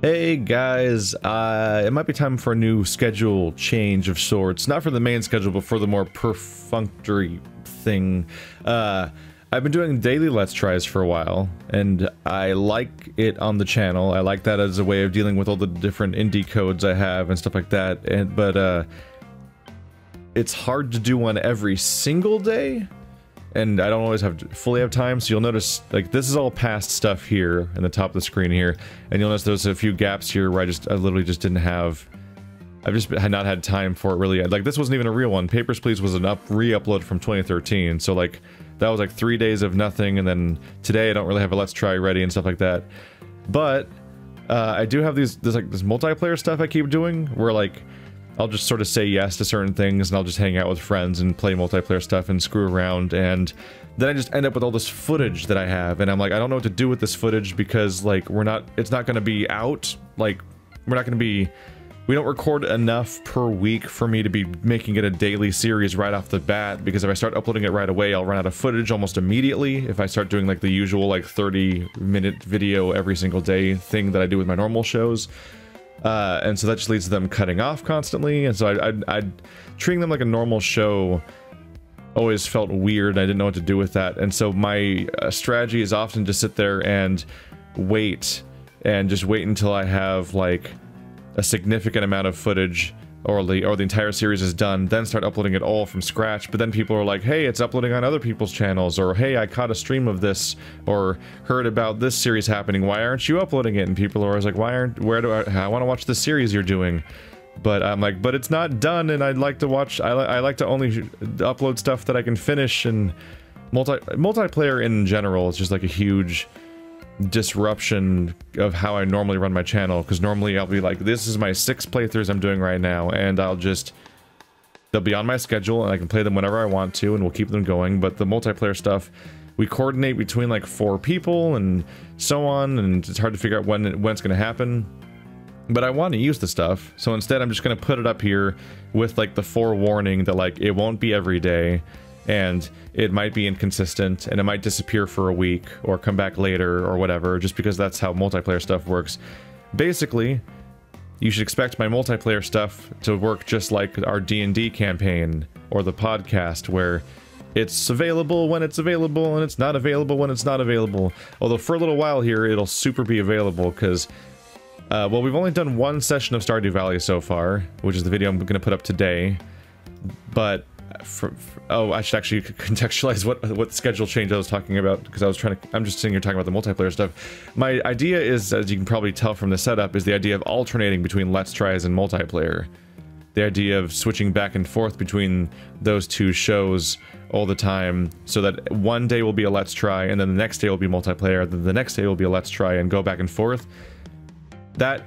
Hey guys, it might be time for a new schedule change of sorts. Not for the main schedule, but for the more perfunctory thing. I've been doing daily Let's Tries for a while, and I like it on the channel. I like that as a way of dealing with all the different indie codes I have and stuff like that. But it's hard to do one every single day, and I don't always fully have time, so you'll notice, like, this is all past stuff here in the top of the screen here, and you'll notice there's a few gaps here where I literally just didn't have... I've just had not had time for it, really. Like, this wasn't even a real one. Papers, Please was an re-upload from 2013, so, like, that was, like, 3 days of nothing, and then today I don't really have a Let's Try ready and stuff like that. But, I do have this multiplayer stuff I keep doing, where, like, I'll just sort of say yes to certain things, and I'll just hang out with friends and play multiplayer stuff and screw around, and then I just end up with all this footage that I have, and I'm like, I don't know what to do with this footage because, like, it's not gonna be out, like, we don't record enough per week for me to be making it a daily series right off the bat, because if I start uploading it right away, I'll run out of footage almost immediately if I start doing, like, the usual, like, 30-minute video every single day thing that I do with my normal shows. And so that just leads to them cutting off constantly, and so I treating them like a normal show always felt weird. I didn't know what to do with that, and so my strategy is often to sit there and wait until I have, like, a significant amount of footage, or the entire series is done, then start uploading it all from scratch. But then people are like, hey, it's uploading on other people's channels, or hey, I caught a stream of this, or heard about this series happening, why aren't you uploading it? And people are always like, I want to watch the series you're doing. But I'm like, but it's not done, and I'd like to watch, I like to only upload stuff that I can finish, and multiplayer in general is just like a huge disruption of how I normally run my channel, because normally I'll be like, this is my 6 playthroughs I'm doing right now, and they'll be on my schedule and I can play them whenever I want to, and we'll keep them going. But the multiplayer stuff, we coordinate between like 4 people and so on, and it's hard to figure out when it's going to happen. But I want to use the stuff, so instead I'm just going to put it up here with like the forewarning that, like, it won't be every day, and it might be inconsistent, and it might disappear for a week, or come back later, or whatever, just because that's how multiplayer stuff works. Basically, you should expect my multiplayer stuff to work just like our D&D campaign, or the podcast, where it's available when it's available, and it's not available when it's not available. Although for a little while here, it'll super be available, because, well, we've only done 1 session of Stardew Valley so far, which is the video I'm going to put up today, but oh, I should actually contextualize what schedule change I was talking about, because I'm just sitting here talking about the multiplayer stuff. My idea is, as you can probably tell from the setup, is the idea of alternating between Let's Tries and multiplayer. The idea of switching back and forth between those 2 shows all the time, so that one day will be a Let's Try, and then the next day will be multiplayer, then the next day will be a Let's Try, and go back and forth. That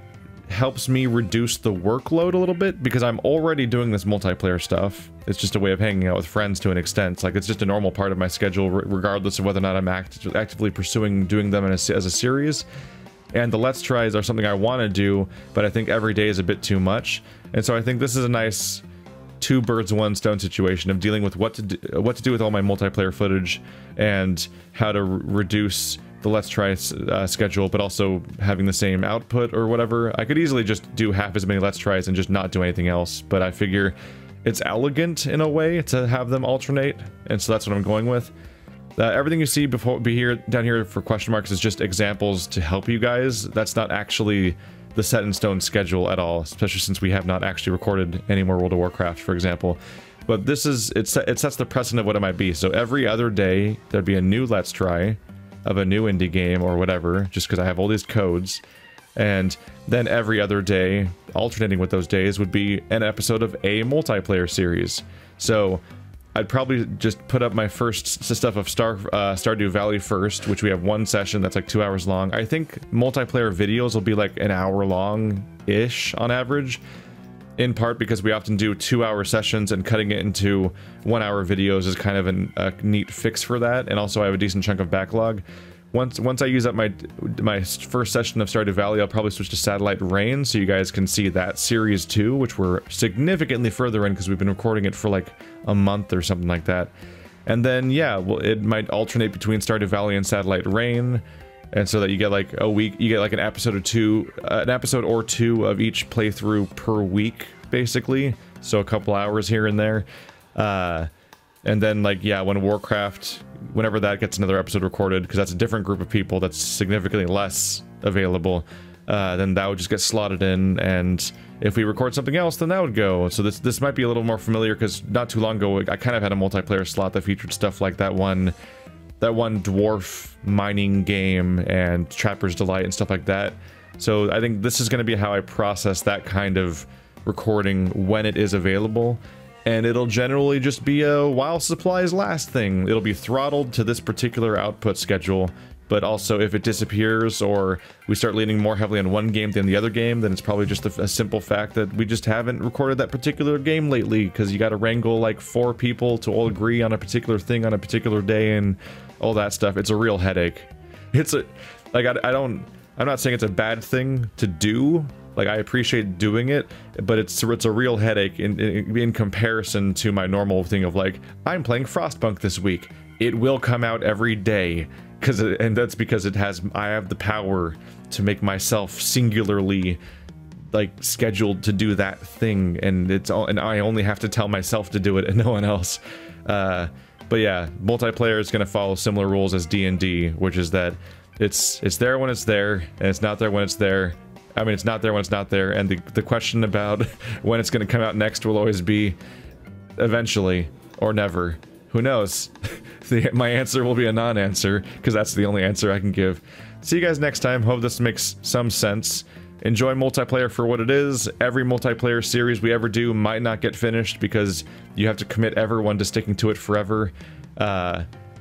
helps me reduce the workload a little bit, because I'm already doing this multiplayer stuff. It's just a way of hanging out with friends to an extent. It's like, it's just a normal part of my schedule, regardless of whether or not I'm actively pursuing doing them as a series. And the Let's Tries are something I want to do, but I think every day is a bit too much. And so I think this is a nice 2 birds 1 stone situation of dealing with what to do with all my multiplayer footage, and how to reduce the Let's Try schedule, but also having the same output or whatever. I could easily just do half as many Let's Tries and just not do anything else, but I figure it's elegant in a way to have them alternate, and so that's what I'm going with. Everything you see down here for question marks is just examples to help you guys. That's not actually the set in stone schedule at all, especially since we have not actually recorded any more World of Warcraft, for example. But this is, it sets the precedent of what it might be. So every other day there'd be a new Let's Try of a new indie game or whatever, just because I have all these codes. And then every other day, alternating with those days, would be an episode of a multiplayer series. So I'd probably just put up my first stuff of Stardew Valley first, which we have 1 session that's like 2 hours long. I think multiplayer videos will be like an hour long-ish on average, in part because we often do 2-hour sessions, and cutting it into 1-hour videos is kind of a neat fix for that, and also I have a decent chunk of backlog. Once I use up my first session of Stardew Valley, I'll probably switch to Satellite Rain, so you guys can see that series too, which we're significantly further in, because we've been recording it for like a month or something like that. And then, yeah, well, it might alternate between Stardew Valley and Satellite Rain, and so that you get like a week, you get like an episode or two of each playthrough per week, basically. So a couple hours here and there. And then, like, yeah, when Warcraft, whenever that gets another episode recorded, because that's a different group of people that's significantly less available, then that would just get slotted in, and if we record something else, then that would go. So this might be a little more familiar, because not too long ago, I kind of had a multiplayer slot that featured stuff like that one dwarf mining game and Trapper's Delight and stuff like that. So I think this is going to be how I process that kind of recording when it is available. And it'll generally just be a while supplies last thing. It'll be throttled to this particular output schedule, but also if it disappears or we start leaning more heavily on one game than the other game, then it's probably just a simple fact that we just haven't recorded that particular game lately, because you gotta wrangle like 4 people to all agree on a particular thing on a particular day and all that stuff. It's a real headache. It's a, like, I'm not saying it's a bad thing to do. Like, I appreciate doing it, but it's a real headache in comparison to my normal thing of like, I'm playing Frostpunk this week. It will come out every day, and that's because I have the power to make myself singularly like scheduled to do that thing, and I only have to tell myself to do it and no one else. But yeah, multiplayer is going to follow similar rules as D&D, which is that it's there when it's there, and it's not there when it's there. I mean, it's not there when it's not there, and the question about when it's going to come out next will always be eventually or never. Who knows? My answer will be a non-answer, because that's the only answer I can give. See you guys next time. Hope this makes some sense. Enjoy multiplayer for what it is. Every multiplayer series we ever do might not get finished, because you have to commit everyone to sticking to it forever.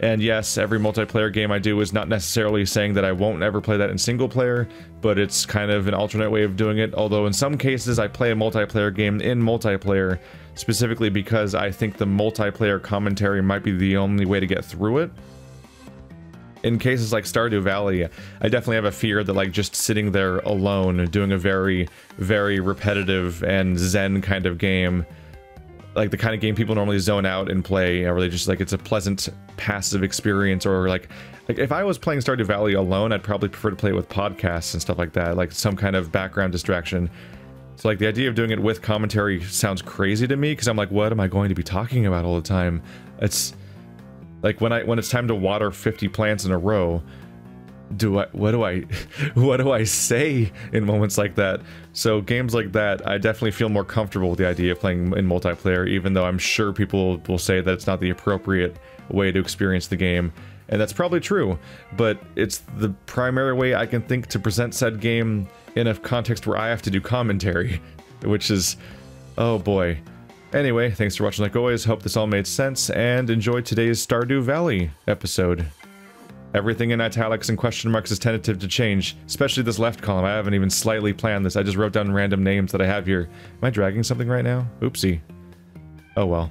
And yes, every multiplayer game I do is not necessarily saying that I won't ever play that in single player, but it's kind of an alternate way of doing it. Although in some cases I play a multiplayer game in multiplayer, specifically because I think the multiplayer commentary might be the only way to get through it. In cases like Stardew Valley, I definitely have a fear that like just sitting there alone doing a very, very repetitive and zen kind of game, like the kind of game people normally zone out and play, or they just like it's a pleasant passive experience, or like if I was playing Stardew Valley alone, I'd probably prefer to play it with podcasts and stuff like that, like some kind of background distraction. So like the idea of doing it with commentary sounds crazy to me, because I'm like, what am I going to be talking about all the time? It's like when it's time to water 50 plants in a row, what do I say in moments like that? So games like that, I definitely feel more comfortable with the idea of playing in multiplayer, even though I'm sure people will say that it's not the appropriate way to experience the game, and that's probably true, but it's the primary way I can think to present said game in a context where I have to do commentary, which is, oh boy. Anyway, thanks for watching like always, hope this all made sense, and enjoy today's Stardew Valley episode. Everything in italics and question marks is tentative to change, especially this left column. I haven't even slightly planned this. I just wrote down random names that I have here. Am I dragging something right now? Oopsie. Oh well.